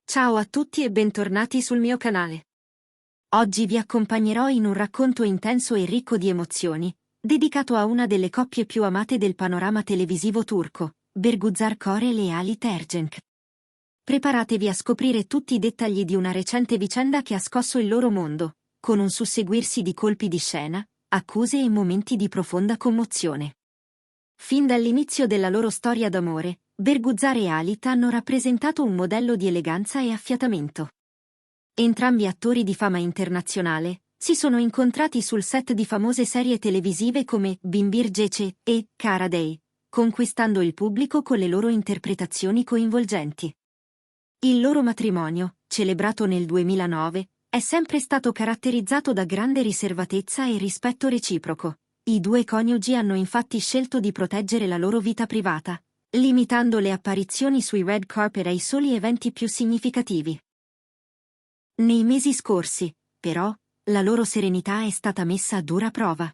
Ciao a tutti e bentornati sul mio canale. Oggi vi accompagnerò in un racconto intenso e ricco di emozioni, dedicato a una delle coppie più amate del panorama televisivo turco, Bergüzar Korel e Halit Ergenc. Preparatevi a scoprire tutti i dettagli di una recente vicenda che ha scosso il loro mondo, con un susseguirsi di colpi di scena, accuse e momenti di profonda commozione. Fin dall'inizio della loro storia d'amore, Bergüzar e Halit hanno rappresentato un modello di eleganza e affiatamento. Entrambi attori di fama internazionale, si sono incontrati sul set di famose serie televisive come Binbir Gece e Karaday, conquistando il pubblico con le loro interpretazioni coinvolgenti. Il loro matrimonio, celebrato nel 2009, è sempre stato caratterizzato da grande riservatezza e rispetto reciproco. I due coniugi hanno infatti scelto di proteggere la loro vita privata, limitando le apparizioni sui red carpet ai soli eventi più significativi. Nei mesi scorsi, però, la loro serenità è stata messa a dura prova.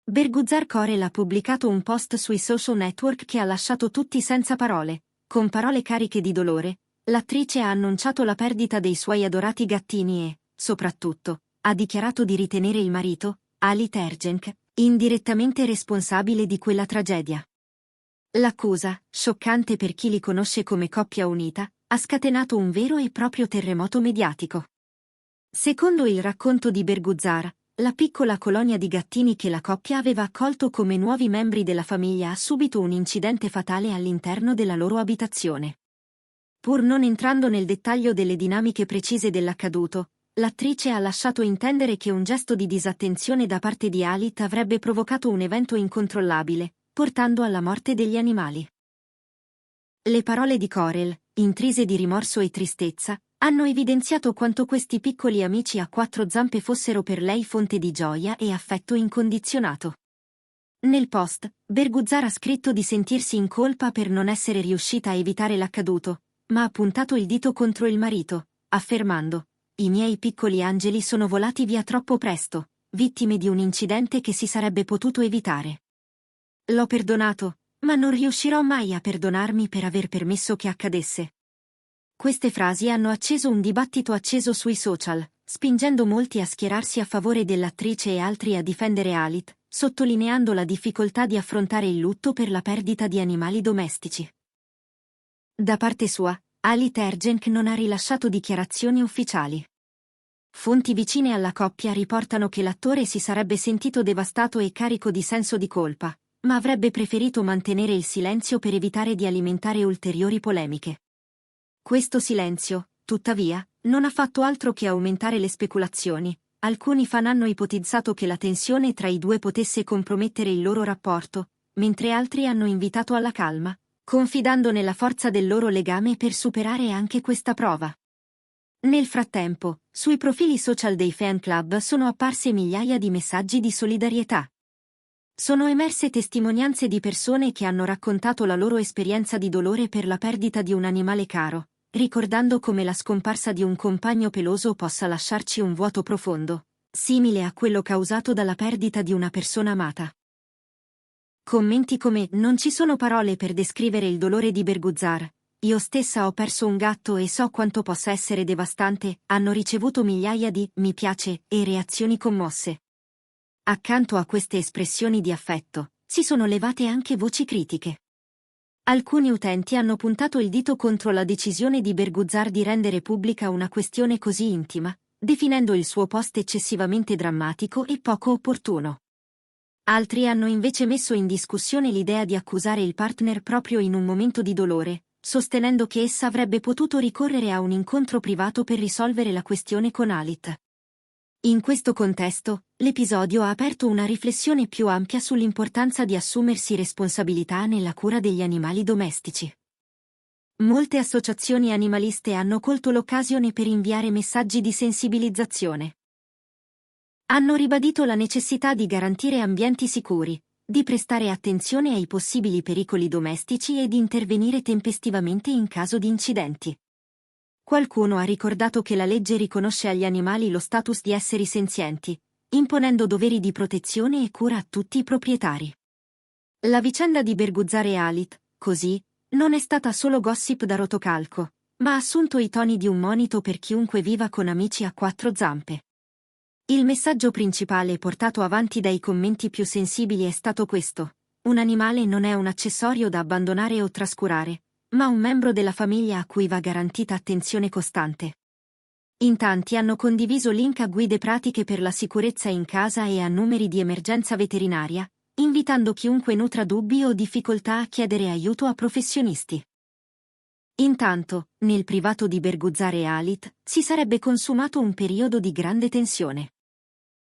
Bergüzar Korel ha pubblicato un post sui social network che ha lasciato tutti senza parole. Con parole cariche di dolore, l'attrice ha annunciato la perdita dei suoi adorati gattini e, soprattutto, ha dichiarato di ritenere il marito, Halit Ergenc, indirettamente responsabile di quella tragedia. L'accusa, scioccante per chi li conosce come coppia unita, ha scatenato un vero e proprio terremoto mediatico. Secondo il racconto di Bergüzar, la piccola colonia di gattini che la coppia aveva accolto come nuovi membri della famiglia ha subito un incidente fatale all'interno della loro abitazione. Pur non entrando nel dettaglio delle dinamiche precise dell'accaduto, l'attrice ha lasciato intendere che un gesto di disattenzione da parte di Halit avrebbe provocato un evento incontrollabile, portando alla morte degli animali. Le parole di Korel, intrise di rimorso e tristezza, hanno evidenziato quanto questi piccoli amici a quattro zampe fossero per lei fonte di gioia e affetto incondizionato. Nel post, Bergüzar ha scritto di sentirsi in colpa per non essere riuscita a evitare l'accaduto, ma ha puntato il dito contro il marito, affermando: «I miei piccoli angeli sono volati via troppo presto, vittime di un incidente che si sarebbe potuto evitare. L'ho perdonato, ma non riuscirò mai a perdonarmi per aver permesso che accadesse». Queste frasi hanno acceso un dibattito acceso sui social, spingendo molti a schierarsi a favore dell'attrice e altri a difendere Halit, sottolineando la difficoltà di affrontare il lutto per la perdita di animali domestici. Da parte sua, Halit Ergenc non ha rilasciato dichiarazioni ufficiali. Fonti vicine alla coppia riportano che l'attore si sarebbe sentito devastato e carico di senso di colpa, ma avrebbe preferito mantenere il silenzio per evitare di alimentare ulteriori polemiche. Questo silenzio, tuttavia, non ha fatto altro che aumentare le speculazioni. Alcuni fan hanno ipotizzato che la tensione tra i due potesse compromettere il loro rapporto, mentre altri hanno invitato alla calma, confidando nella forza del loro legame per superare anche questa prova. Nel frattempo, sui profili social dei fan club sono apparse migliaia di messaggi di solidarietà. Sono emerse testimonianze di persone che hanno raccontato la loro esperienza di dolore per la perdita di un animale caro, ricordando come la scomparsa di un compagno peloso possa lasciarci un vuoto profondo, simile a quello causato dalla perdita di una persona amata. Commenti come «Non ci sono parole per descrivere il dolore di Bergüzar. Io stessa ho perso un gatto e so quanto possa essere devastante», hanno ricevuto migliaia di «mi piace» e reazioni commosse. Accanto a queste espressioni di affetto, si sono levate anche voci critiche. Alcuni utenti hanno puntato il dito contro la decisione di Bergüzar di rendere pubblica una questione così intima, definendo il suo post eccessivamente drammatico e poco opportuno. Altri hanno invece messo in discussione l'idea di accusare il partner proprio in un momento di dolore, sostenendo che essa avrebbe potuto ricorrere a un incontro privato per risolvere la questione con Halit. In questo contesto, l'episodio ha aperto una riflessione più ampia sull'importanza di assumersi responsabilità nella cura degli animali domestici. Molte associazioni animaliste hanno colto l'occasione per inviare messaggi di sensibilizzazione. Hanno ribadito la necessità di garantire ambienti sicuri, di prestare attenzione ai possibili pericoli domestici e di intervenire tempestivamente in caso di incidenti. Qualcuno ha ricordato che la legge riconosce agli animali lo status di esseri senzienti, imponendo doveri di protezione e cura a tutti i proprietari. La vicenda di Bergüzar e Halit, così, non è stata solo gossip da rotocalco, ma ha assunto i toni di un monito per chiunque viva con amici a quattro zampe. Il messaggio principale portato avanti dai commenti più sensibili è stato questo: un animale non è un accessorio da abbandonare o trascurare, ma un membro della famiglia a cui va garantita attenzione costante. In tanti hanno condiviso link a guide pratiche per la sicurezza in casa e a numeri di emergenza veterinaria, invitando chiunque nutra dubbi o difficoltà a chiedere aiuto a professionisti. Intanto, nel privato di Berguzzar e Halit, si sarebbe consumato un periodo di grande tensione.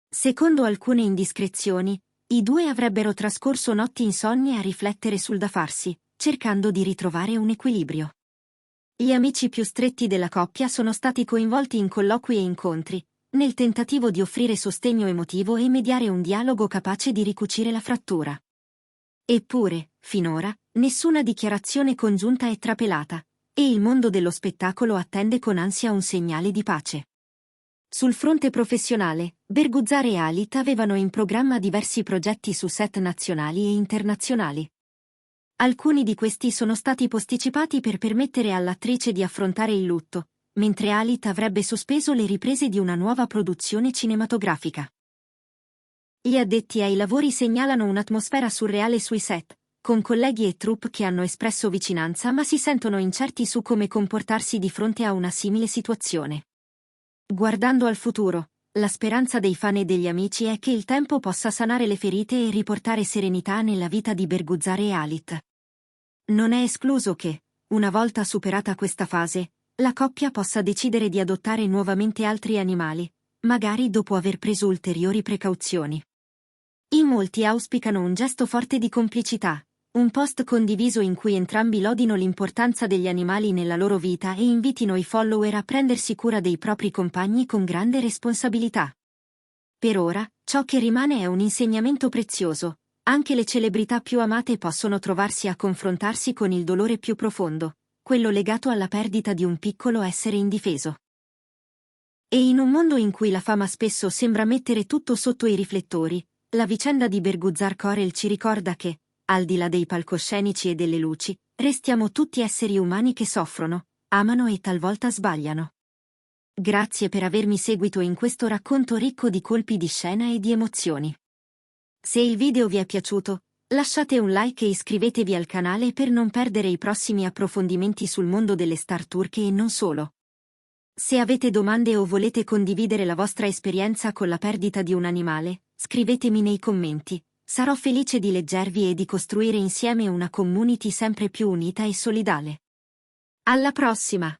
Secondo alcune indiscrezioni, i due avrebbero trascorso notti insonni a riflettere sul da farsi, cercando di ritrovare un equilibrio. Gli amici più stretti della coppia sono stati coinvolti in colloqui e incontri, nel tentativo di offrire sostegno emotivo e mediare un dialogo capace di ricucire la frattura. Eppure, finora, nessuna dichiarazione congiunta è trapelata, e il mondo dello spettacolo attende con ansia un segnale di pace. Sul fronte professionale, Berguzzar e Halit avevano in programma diversi progetti su set nazionali e internazionali. Alcuni di questi sono stati posticipati per permettere all'attrice di affrontare il lutto, mentre Halit avrebbe sospeso le riprese di una nuova produzione cinematografica. Gli addetti ai lavori segnalano un'atmosfera surreale sui set, con colleghi e troupe che hanno espresso vicinanza ma si sentono incerti su come comportarsi di fronte a una simile situazione. Guardando al futuro, la speranza dei fan e degli amici è che il tempo possa sanare le ferite e riportare serenità nella vita di Berguzzar e Halit. Non è escluso che, una volta superata questa fase, la coppia possa decidere di adottare nuovamente altri animali, magari dopo aver preso ulteriori precauzioni. In molti auspicano un gesto forte di complicità, un post condiviso in cui entrambi lodino l'importanza degli animali nella loro vita e invitino i follower a prendersi cura dei propri compagni con grande responsabilità. Per ora, ciò che rimane è un insegnamento prezioso: anche le celebrità più amate possono trovarsi a confrontarsi con il dolore più profondo, quello legato alla perdita di un piccolo essere indifeso. E in un mondo in cui la fama spesso sembra mettere tutto sotto i riflettori, la vicenda di Berguzzar Corel ci ricorda che, al di là dei palcoscenici e delle luci, restiamo tutti esseri umani che soffrono, amano e talvolta sbagliano. Grazie per avermi seguito in questo racconto ricco di colpi di scena e di emozioni. Se il video vi è piaciuto, lasciate un like e iscrivetevi al canale per non perdere i prossimi approfondimenti sul mondo delle star turche e non solo. Se avete domande o volete condividere la vostra esperienza con la perdita di un animale, scrivetemi nei commenti, sarò felice di leggervi e di costruire insieme una community sempre più unita e solidale. Alla prossima!